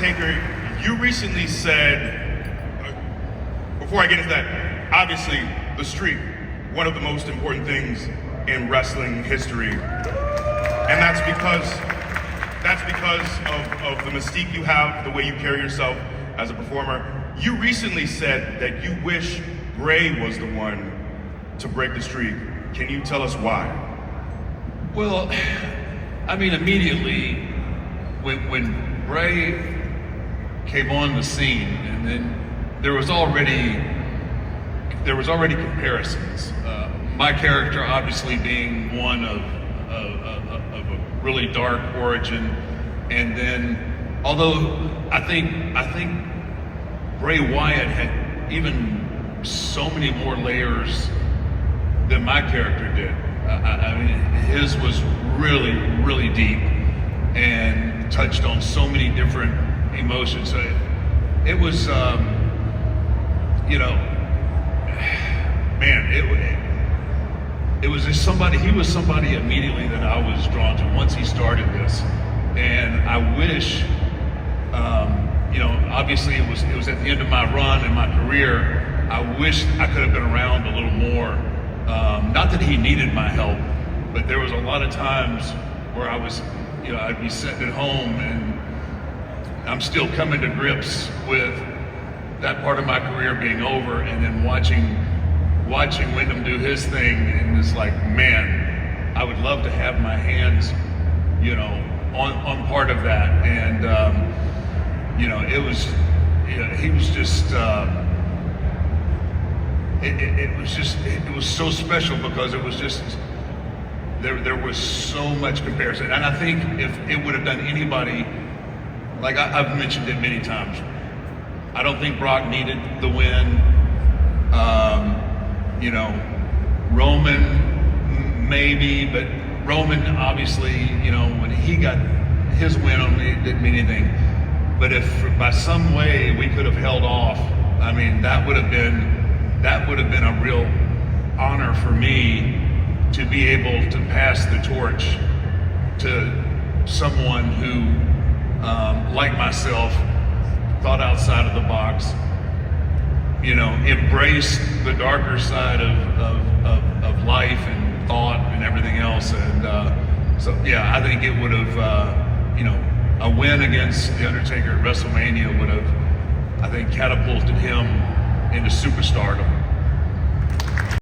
Undertaker, you recently said, before I get into that, obviously the streak, one of the most important things in wrestling history, and that's because of the mystique you have, the way you carry yourself as a performer. You recently said that you wish Bray was the one to break the streak. Can you tell us why? Well, I mean, immediately when Bray came on the scene, and then there was already comparisons. My character, obviously, being one of a really dark origin, and then although I think Bray Wyatt had even so many more layers than my character did. I mean, his was really, really deep and touched on so many different emotions. So it was, you know, man, it was just somebody. He was somebody immediately that I was drawn to once he started this, and I wish, you know, obviously it was at the end of my run in my career. I wish I could have been around a little more. Not that he needed my help, but there was a lot of times where I was, you know, I'd be sitting at home and I'm still coming to grips with that part of my career being over, and then watching Wyndham do his thing, and it's like, man, I would love to have my hands, you know, on part of that. And you know, it was, you know, he was just. It was so special because it was just, there was so much comparison. And I think if it would have done anybody, like I've mentioned it many times, I don't think Brock needed the win. You know, Roman maybe, but Roman obviously, you know, when he got his win on me, it didn't mean anything. But if by some way we could have held off, I mean, that would have been a real honor for me to be able to pass the torch to someone who, like myself, thought outside of the box, you know, embraced the darker side of life and thought and everything else. And so, yeah, I think it would have, you know, a win against The Undertaker at WrestleMania would have, I think, catapulted him into superstardom.